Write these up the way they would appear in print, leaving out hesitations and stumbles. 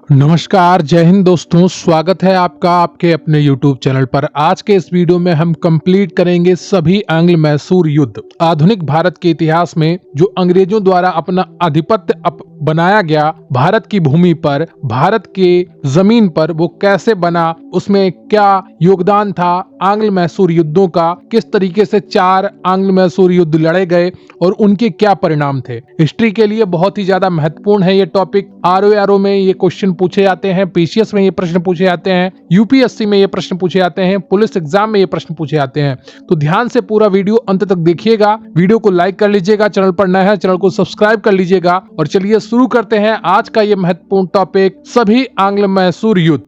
नमस्कार, जय हिंद दोस्तों। स्वागत है आपका आपके अपने YouTube चैनल पर। आज के इस वीडियो में हम कंप्लीट करेंगे सभी आंग्ल मैसूर युद्ध। आधुनिक भारत के इतिहास में जो अंग्रेजों द्वारा अपना आधिपत्य बनाया गया भारत की भूमि पर, भारत के जमीन पर, वो कैसे बना, उसमें क्या योगदान था आंग्ल मैसूर युद्धों का, किस तरीके से 4 आंग्ल मैसूर युद्ध लड़े गए और उनके क्या परिणाम थे। हिस्ट्री के लिए बहुत ही ज्यादा महत्वपूर्ण है ये टॉपिक। आरओ में ये क्वेश्चन पूछे जाते हैं, पीसीएस में ये प्रश्न पूछे जाते हैं, यूपीएससी में ये प्रश्न पूछे जाते हैं, पुलिस एग्जाम में ये प्रश्न पूछे जाते हैं। तो ध्यान से पूरा वीडियो अंत तक देखिएगा। वीडियो को लाइक कर लीजिएगा, चैनल पर नया है चैनल को सब्सक्राइब कर लीजिएगा। और चलिए शुरू करते हैं आज का ये महत्वपूर्ण टॉपिक, सभी आंग्ल मैसूर युद्ध।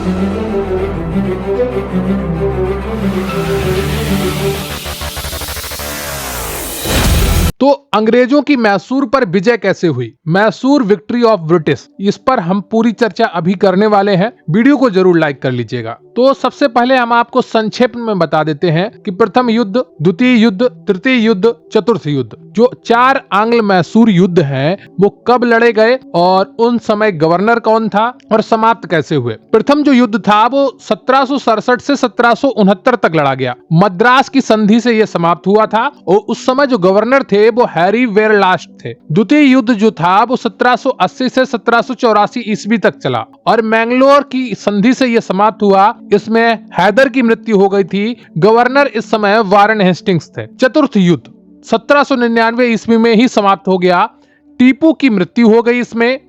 तो अंग्रेजों की मैसूर पर विजय कैसे हुई, मैसूर विक्ट्री ऑफ ब्रिटिश, इस पर हम पूरी चर्चा अभी करने वाले हैं। वीडियो को जरूर लाइक कर लीजिएगा। तो सबसे पहले हम आपको संक्षेप में बता देते हैं कि प्रथम युद्ध, द्वितीय युद्ध, तृतीय युद्ध, चतुर्थ युद्ध, जो 4 आंग्ल मैसूर युद्ध हैं, वो कब लड़े गए और उन समय गवर्नर कौन था और समाप्त कैसे हुए। प्रथम जो युद्ध था वो 1767 से 1769 तक लड़ा गया। मद्रास की संधि से यह समाप्त हुआ था और उस समय जो गवर्नर थे वो हैरी वेरलास्ट थे। द्वितीय युद्ध जो था वो 1780 से 1784 ईस्वी तक चला और मैंगलोर की संधि से यह समाप्त हुआ। इसमें हैदर की मृत्यु हो गई थी। गवर्नर इस समय वारेन हेस्टिंग्स थे। चतुर्थ युद्ध 1799 ईस्वी में ही समाप्त हो गया। टीपू की मृत्यु हो गई। इसमें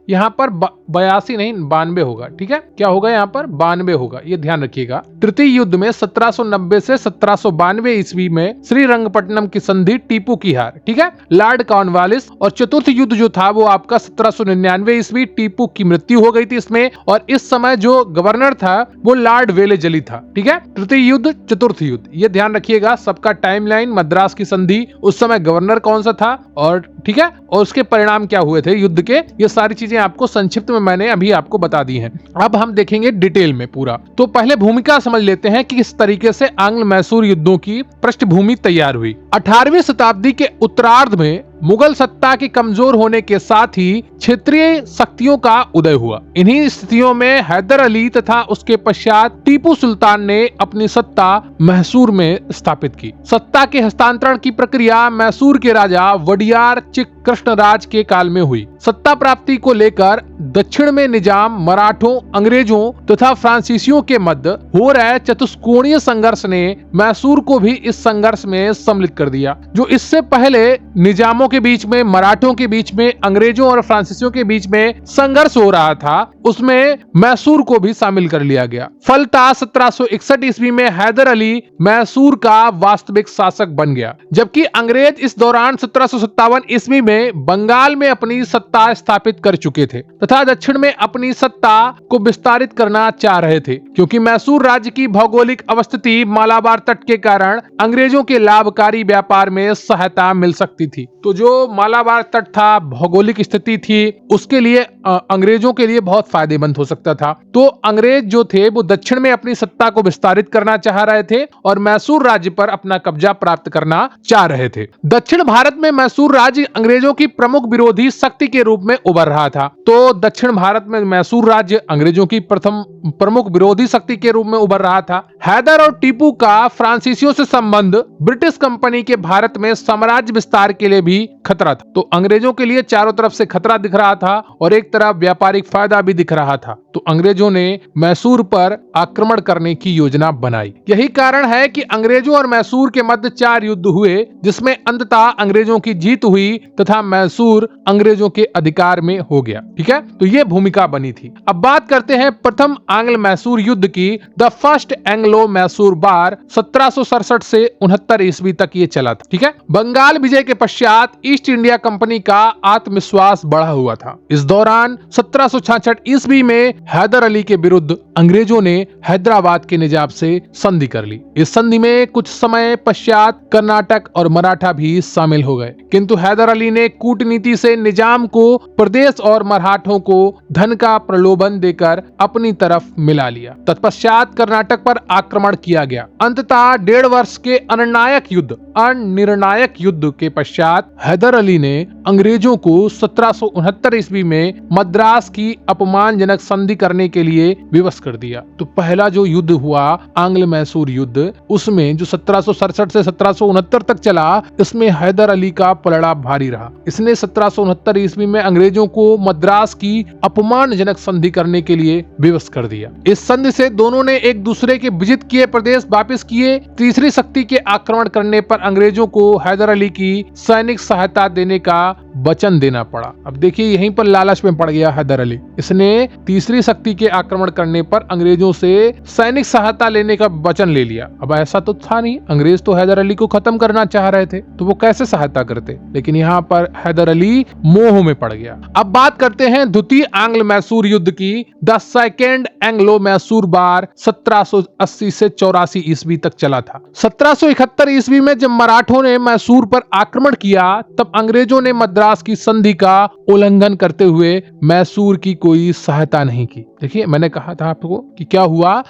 यहां पर 82 नहीं 92 होगा, ठीक है। क्या होगा यहाँ पर 92 होगा, ये ध्यान रखिएगा। तृतीय युद्ध में 1790 से 1792 ईस्वी में श्रीरंगपट्टनम की संधि, टीपू की हार, ठीक है, लॉर्ड कॉर्नवालिस। और चतुर्थ युद्ध जो था वो आपका 1799 ईस्वी, टीपू की मृत्यु हो गई थी इसमें। और इस समय जो गवर्नर था वो लॉर्ड वेलेजली था, ठीक है। तृतीय युद्ध, चतुर्थ युद्ध, ये ध्यान रखिएगा सबका टाइमलाइन। मद्रास की संधि, उस समय गवर्नर कौन सा था और ठीक है, और उसके परिणाम क्या हुए थे युद्ध के, ये सारी चीजें आपको संक्षिप्त में मैंने अभी आपको बता दी हैं। अब हम देखेंगे डिटेल में पूरा। तो पहले भूमिका समझ लेते हैं कि किस तरीके से आंग्ल मैसूर युद्धों की पृष्ठभूमि तैयार हुई। 18वीं शताब्दी के उत्तरार्ध में मुगल सत्ता के कमजोर होने के साथ ही क्षेत्रीय शक्तियों का उदय हुआ। इन्हीं स्थितियों में हैदर अली तथा उसके पश्चात टीपू सुल्तान ने अपनी सत्ता मैसूर में स्थापित की। सत्ता के हस्तांतरण की प्रक्रिया मैसूर के राजा वडियार चिक कृष्णराज के काल में हुई। सत्ता प्राप्ति को लेकर दक्षिण में निजाम, मराठों, अंग्रेजों तथा फ्रांसीसियों के मध्य हो रहे चतुष्कोणीय संघर्ष ने मैसूर को भी इस संघर्ष में सम्मिलित कर दिया। जो इससे पहले निजामों के बीच में, मराठों के बीच में, अंग्रेजों और फ्रांसीसियों के बीच में संघर्ष हो रहा था, उसमें मैसूर को भी शामिल कर लिया गया। फलतः 1761 ईस्वी में हैदर अली मैसूर का वास्तविक शासक बन गया, जबकि अंग्रेज इस दौरान 1757 ईस्वी में बंगाल में अपनी सत्ता स्थापित कर चुके थे तथा दक्षिण में अपनी सत्ता को विस्तारित करना चाह रहे थे। क्योंकि मैसूर राज्य की भौगोलिक अवस्थिति मालाबार तट के कारण अंग्रेजों के लाभकारी व्यापार में सहायता मिल सकती थी। तो जो मालाबार तट था, भौगोलिक स्थिति थी, उसके लिए अंग्रेजों के लिए बहुत फायदेमंद हो सकता था। तो अंग्रेज जो थे वो दक्षिण में अपनी सत्ता को विस्तारित करना चाह रहे थे और मैसूर राज्य पर अपना कब्जा प्राप्त करना चाह रहे थे। दक्षिण भारत में मैसूर राज्य अंग्रेजों की प्रमुख विरोधी शक्ति के रूप में उभर रहा था। तो दक्षिण भारत में मैसूर राज्य अंग्रेजों की प्रथम प्रमुख विरोधी शक्ति के रूप में उभर रहा था। हैदर और टीपू का फ्रांसीसियों से संबंध ब्रिटिश कंपनी के भारत में साम्राज्य विस्तार के लिए भी खतरा था। तो अंग्रेजों के लिए चारों तरफ से खतरा दिख रहा था और एक तरफ व्यापारिक फायदा भी दिख रहा था। तो अंग्रेजों ने मैसूर पर आक्रमण करने की योजना बनाई। यही कारण है कि अंग्रेजों और मैसूर के मध्य 4 युद्ध हुए, जिसमें अंततः अंग्रेजों की जीत हुई तथा मैसूर अंग्रेजों के अधिकार में हो गया, ठीक है। तो ये भूमिका बनी थी। अब बात करते हैं प्रथम आंग्ल मैसूर युद्ध की। द फर्स्ट एंग्लो मैसूर वार 1767 से 69 ईस्वी तक ये चला था, ठीक है। बंगाल विजय के पश्चात ईस्ट इंडिया कंपनी का आत्मविश्वास बढ़ा हुआ था। इस दौरान 1766 ईस्वी में हैदर अली के विरुद्ध अंग्रेजों ने हैदराबाद के निजाम से संधि कर ली। इस संधि में कुछ समय पश्चात कर्नाटक और मराठा भी शामिल हो गए, किंतु हैदर अली ने कूटनीति से निजाम को को प्रदेश और मराठों को धन का प्रलोभन देकर अपनी तरफ मिला लिया। तत्पश्चात कर्नाटक पर आक्रमण किया गया। अंततः 1.5 वर्ष के अनिर्णायक युद्ध के पश्चात हैदर अली ने अंग्रेजों को 1769 ईस्वी में मद्रास की अपमानजनक संधि करने के लिए विवश कर दिया। तो पहला जो युद्ध हुआ आंग्ल मैसूर युद्ध, उसमें जो 1767 से 1769 तक चला, इसमें हैदर अली का पलड़ा भारी रहा। इसने 1769 ईस्वी में अंग्रेजों को मद्रास की अपमानजनक संधि करने के लिए विवश कर दिया। इस संधि से दोनों ने एक दूसरे के विजित किए प्रदेश वापस किए। तीसरी शक्ति के आक्रमण करने पर अंग्रेजों को हैदर अली की सैनिक सहायता देने का वचन देना पड़ा। अब देखिए यहीं पर लालच में पड़ गया हैदर अली। इसने तीसरी शक्ति के आक्रमण करने पर अंग्रेजों से सैनिक सहायता लेने का वचन ले लिया। अब ऐसा तो था नहीं, अंग्रेज तो हैदर अली को खत्म करना चाह रहे थे, तो वो कैसे सहायता करते। लेकिन यहाँ पर हैदर अली मोह में पड़ गया। अब बात करते हैं द्वितीय आंग्ल मैसूर युद्ध की। द सेकेंड एंग्लो मैसूर वार 1780 से 84 ईस्वी तक चला था। 1771 ईस्वी में जब मराठों ने मैसूर पर आक्रमण किया, तब अंग्रेजों ने मद्रास की संधि का उल्लंघन करते हुए मैसूर की कोई सहायता नहीं की। देखिए मैंने कहा था आपको कि क्या हुआ,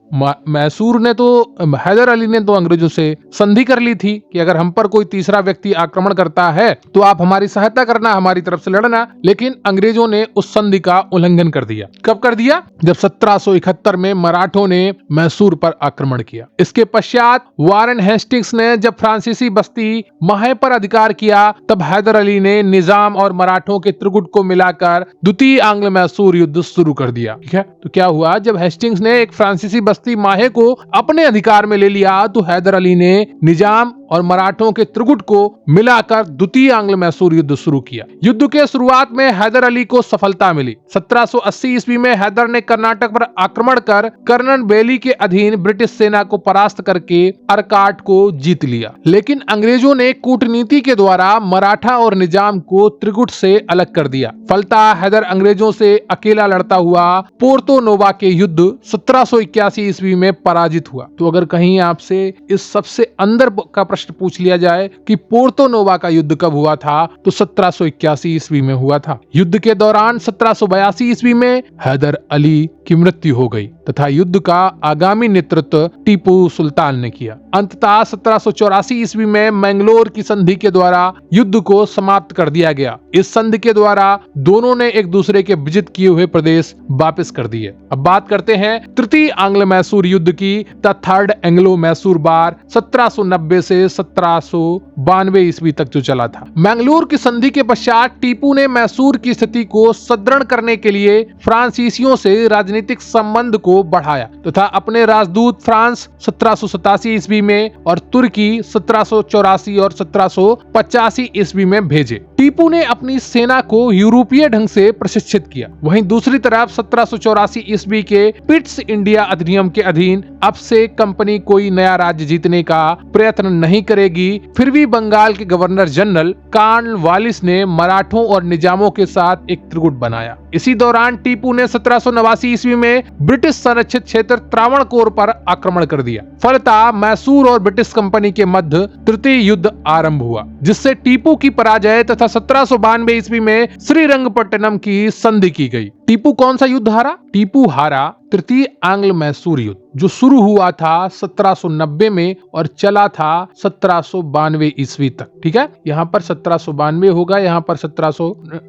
मैसूर ने तो, हैदर अली ने तो अंग्रेजों से संधि कर ली थी कि अगर हम पर कोई तीसरा व्यक्ति आक्रमण करता है तो आप हमारी सहायता करना, हमारी तरफ से लड़ना। लेकिन अंग्रेजों ने उस संधि का उल्लंघन कर दिया। कब कर दिया? जब 1771 में मराठों ने मैसूर पर आक्रमण किया। इसके पश्चात वारेन हेस्टिंग्स ने जब फ्रांसीसी बस्ती माहे पर अधिकार किया, तब हैदर अली ने निजाम और मराठों के त्रिगुट को मिलाकर द्वितीय आंग्ल मैसूर युद्ध शुरू कर दिया। ठीक है, तो क्या हुआ, जब हेस्टिंग्स ने एक फ्रांसीसी बस्ती माहे को अपने अधिकार में ले लिया, तो हैदर अली ने निजाम और मराठों के त्रिगुट को मिलाकर द्वितीय आंग्ल मैसूर युद्ध शुरू किया। युद्ध के शुरुआत में हैदर अली को सफलता मिली। 1780 ईस्वी में हैदर ने कर्नाटक पर आक्रमण कर कर्नल बेली के अधीन ब्रिटिश सेना को परास्त करके अरकाट को जीत लिया। लेकिन अंग्रेजों ने कूटनीति के द्वारा मराठा और निजाम को त्रिगुट से अलग कर दिया। फलतः हैदर अंग्रेजों से अकेला लड़ता हुआ पोर्तो नोवा के युद्ध 1781 ईस्वी में पराजित हुआ। तो अगर कहीं आपसे इस सबसे अंदर का प्रश्न पूछ लिया जाए कि पोर्तो नोवा का युद्ध कब हुआ था, तो 1781 ईस्वी में हुआ था। युद्ध के दौरान 1782 ईस्वी में हैदर अली की मृत्यु हो गई तथा युद्ध का आगामी नेतृत्व टीपू सुल्तान ने किया। अंततः 1784 ईस्वी में मैंगलोर की संधि के द्वारा युद्ध को समाप्त कर दिया गया। इस संधि के द्वारा दोनों ने एक दूसरे के विजित किए हुए प्रदेश वापस कर दिए। अब बात करते हैं तृतीय आंग्ल मैसूर युद्ध की। द थर्ड एंग्लो मैसूर वार 1790 से 1792 ईस्वी तक जो चला था। मैंगलोर की संधि के पश्चात टीपू ने मैसूर की स्थिति को सुदृढ़ करने के लिए फ्रांसीसियों से राजनीतिक संबंध को बढ़ाया तथा अपने राजदूत फ्रांस 1787 ईस्वी में और तुर्की 1784 और 1785 ईस्वी में भेजे। टीपू ने अपनी सेना को यूरोपीय ढंग से प्रशिक्षित किया। वहीं दूसरी तरफ 1784 ईस्वी के पिट्स इंडिया अधिनियम के अधीन अब से कंपनी कोई नया राज्य जीतने का प्रयत्न नहीं करेगी। फिर भी बंगाल के गवर्नर जनरल कॉर्नवालिस ने मराठों और निजामों के साथ एक त्रिगुट बनाया। इसी दौरान टीपू ने 1789 ईस्वी में ब्रिटिश संरक्षित क्षेत्र त्रावणकोर पर आक्रमण कर दिया। फलतः मैसूर और ब्रिटिश कंपनी के मध्य तृतीय युद्ध आरंभ हुआ, जिससे टीपू की पराजय तथा 1792 ईस्वी में श्रीरंगपट्टनम की संधि की गई। टीपू कौन सा युद्ध हारा? टीपू हारा तृतीय आंग्ल मैसूर युद्ध, जो शुरू हुआ था 1790 में और चला था 1792 ईस्वी तक। ठीक है, यहाँ पर 1792 होगा, यहाँ पर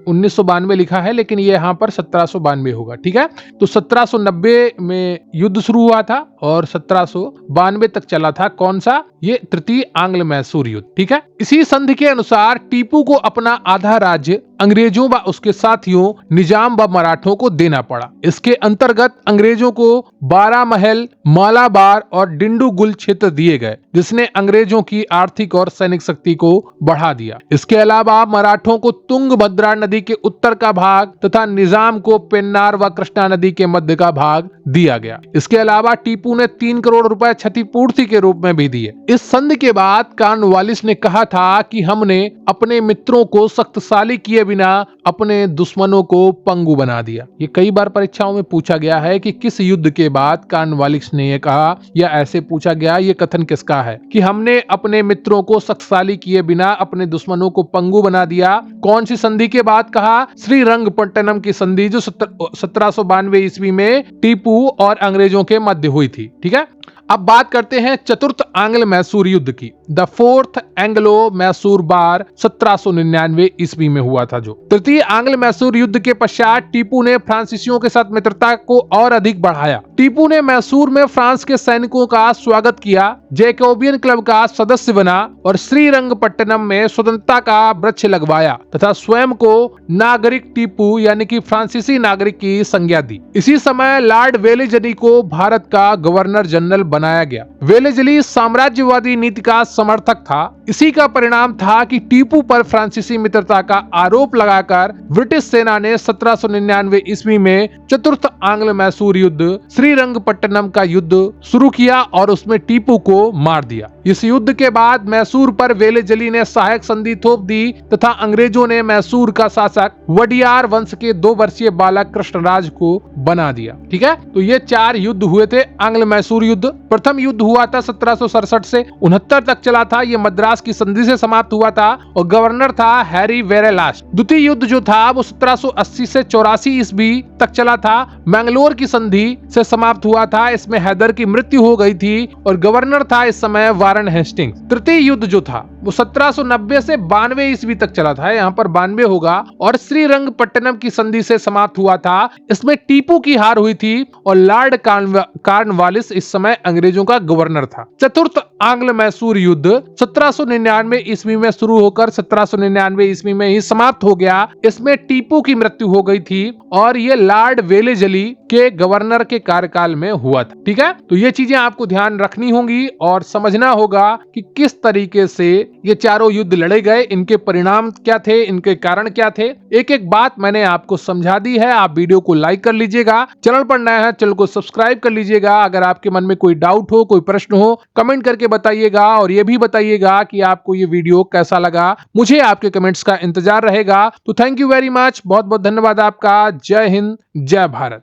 1992 लिखा है, लेकिन ये यहाँ पर 1792 होगा। ठीक है, तो 1790 में युद्ध शुरू हुआ था और 1792 तक चला था। कौन सा? ये तृतीय आंग्ल मैसूर युद्ध। ठीक है, इसी संधि के अनुसार टीपू को अपना आधा राज्य अंग्रेजों व उसके साथियों निजाम व मराठों को देना पड़ा। इसके अंतर्गत अंग्रेजों को 12 महल, मालाबार और डिंडुगुल क्षेत्र दिए गए, जिसने अंग्रेजों की आर्थिक और सैनिक शक्ति को बढ़ा दिया। इसके अलावा मराठों को तुंगभद्रा नदी के उत्तर का भाग तथा निजाम को पेन्नार व कृष्णा नदी के मध्य का भाग दिया गया। इसके अलावा टीपू ने 3 करोड़ रुपए क्षतिपूर्ति के रूप में भी दिए। इस संधि के बाद कॉर्नवालिस ने कहा था कि हमने अपने मित्रों को शक्तिशाली किए बिना अपने दुश्मनों को पंगु बना दिया। दिया। ये कई बार परीक्षाओं में पूछा गया है कि किस युद्ध के बाद कॉर्नवालिस ने ये कहा, या ऐसे पूछा गया ये कथन किसका है कि हमने अपने मित्रों को शक्तिशाली किए बिना अपने दुश्मनों को पंगु बना दिया। कौन सी संधि के बाद कहा? श्रीरंगपट्टनम की संधि, जो 1792 ईस्वी में टीपू और अंग्रेजों के मध्य हुई थी। ठीक है, अब बात करते हैं चतुर्थ आंग्ल मैसूर युद्ध की। द फोर्थ एंग्लो मैसूर बार 1799 ईस्वी में हुआ था। जो तृतीय आंग्ल मैसूर युद्ध के पश्चात टीपू ने फ्रांसीसियों के साथ मित्रता को और अधिक बढ़ाया। टीपू ने मैसूर में फ्रांस के सैनिकों का स्वागत किया, जैकोबियन क्लब का सदस्य बना और श्रीरंगपट्टनम में स्वतंत्रता का वृक्ष लगवाया तथा स्वयं को नागरिक टीपू यानी कि फ्रांसीसी नागरिक की संज्ञा दी। इसी समय लॉर्ड वेलेजली को भारत का गवर्नर जनरल बनाया गया। वेलेजली साम्राज्यवादी नीति का समर्थक था। इसी का परिणाम था कि टीपू पर फ्रांसीसी मित्रता का आरोप लगाकर ब्रिटिश सेना ने 1799 ईस्वी में चतुर्थ आंग्ल मैसूर युद्ध, श्रीरंगपट्टनम का युद्ध शुरू किया और उसमें टीपू को मार दिया। इस युद्ध के बाद मैसूर पर वेलेजली ने सहायक संधि थोप दी तथा अंग्रेजों ने मैसूर का शासक वडियार वंश के 2 वर्षीय बालक कृष्णराज को बना दिया। ठीक है, तो ये 4 युद्ध हुए थे आंग्ल मैसूर युद्ध। प्रथम युद्ध हुआ था 1767 से 69 तक चला था। ये मद्रास की संधि से समाप्त हुआ था और गवर्नर था हैरी वेरेलास्ट। द्वितीय युद्ध जो था वो 1780 से 84 ईस्वी तक चला था। मैंगलोर की संधि से समाप्त हुआ था। इसमें हैदर की मृत्यु हो गई थी और गवर्नर था इस समय वारन हेस्टिंग्स। तृतीय युद्ध जो था वो 1790 से 92 ईस्वी तक चला था, यहाँ पर 92 होगा, और श्रीरंगपट्टनम की संधि से समाप्त हुआ था। इसमें टीपू की हार हुई थी और लॉर्ड कॉर्नवालिस इस समय अंग्रेजों का गवर्नर था। चतुर्थ आंग्ल मैसूर युद्ध 1799 ईस्वी में शुरू होकर 1799 ईस्वी में ही समाप्त हो गया। इसमें टीपू की मृत्यु हो गई थी और ये लॉर्ड वेलेजली के गवर्नर के कार्यकाल में हुआ था। ठीक है, तो ये चीजें आपको ध्यान रखनी होंगी और समझना होगा कि किस तरीके से ये चारों युद्ध लड़े गए, इनके परिणाम क्या थे, इनके कारण क्या थे। एक एक बात मैंने आपको समझा दी है। आप वीडियो को लाइक कर लीजिएगा, चैनल पर नया है चैनल को सब्सक्राइब कर लीजिएगा। अगर आपके मन में कोई डाउट हो, कोई प्रश्न हो, कमेंट करके बताइएगा और ये भी बताइएगा कि आपको ये वीडियो कैसा लगा। मुझे आपके कमेंट्स का इंतजार रहेगा। तो थैंक यू वेरी मच, बहुत बहुत धन्यवाद आपका। जय हिंद, जय भारत।